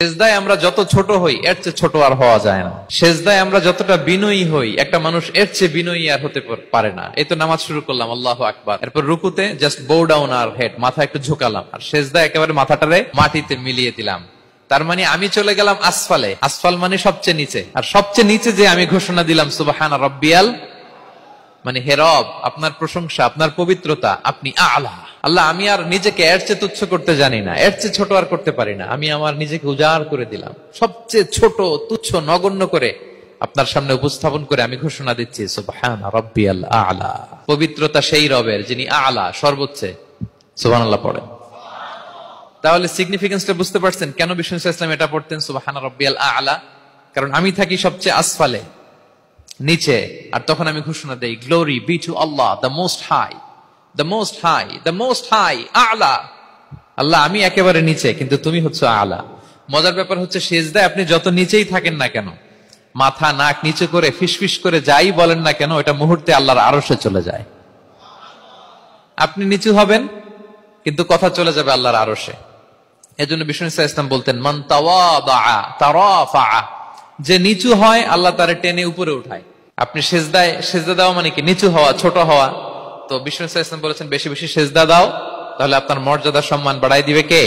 সেজদায় আমরা যত ছোট হই এর চেয়ে ছোট আর হওয়া যায় না। সেজদায় আমরা যতটা বিনয়ী হই একটা মানুষ এর চেয়ে বিনয়ী আর হতে পারে না। এই তো নামাজ শুরু করলাম, আল্লাহু আকবার, এরপর রুকুতে জাস্ট বো ডাউন আর হেড, মাথা একটু ঝুঁকালাম, আর সেজদায় একেবারে মাথাটারে মাটিতে মিলিয়ে দিলাম। তার মানে আমি চলে গেলাম আসফালে। আসফাল মানে সবচেয়ে নিচে, আর সবচেয়ে নিচে যে আমি ঘোষণা দিলাম সুবহানা রাব্বিয়াল, মানে হে রব, আপনার প্রশংসা, আপনার পবিত্রতা, আপনি আলা। আল্লাহ, আমি আর নিজেকে এর চেয়ে তুচ্ছ করতে জানি না, এর চেয়ে ছোট আর করতে পারি না। আমি আমার নিজেকে উজাড় করে দিলাম, সবচেয়ে ছোট, তুচ্ছ, নগণ্য করে আপনার সামনে উপস্থাপন করে আমি ঘোষণা দিচ্ছি সুবহানা রাব্বিয়াল আলা। পবিত্রতা সেই রবের যিনি আলা, সর্বোচ্চ। সুবহানাল্লাহ পড়েন। তাহলে সিগনিফিকেন্সটা বুঝতে পারছেন কেন বিষ্ণু ইসলাম এটা পড়তেন সুবহানা রাব্বিয়াল আলা? কারণ আমি থাকি সবচেয়ে আসফালে, নিচে, আর তখন আমি ঘোষণা দেই glory be to Allah the most high, the most high, the most high, আলা। আল্লাহ, আমি একেবারে নিচে, কিন্তু তুমি হচ্ছে আলা। মজার ব্যাপার হচ্ছে সেজদায় আপনি যত নিচেই থাকেন না কেন, মাথা নাক নিচে করে ফিসফিস করে যাই বলেন না কেন, এটা মুহূর্তে আল্লাহর আরশে চলে যায়। আপনি নিচু হবেন কিন্তু কথা চলে যাবে আল্লাহর আরশে। এজন্য বিষ্ণু ইসলাম বলতেন মান তাওয়াদা তারাফা, যে নিচু হয় আল্লাহ তারে টেনে উপরে উঠায়। আপনি সেজদা দেওয়া মানে কি? নিচু হওয়া, ছোট হওয়া। তো বিষ্ণু ইসলাম বলেছেন বেশি বেশি সেজদা দাও, তাহলে আপনার মর্যাদা সম্মান বাড়াই দিবে কে?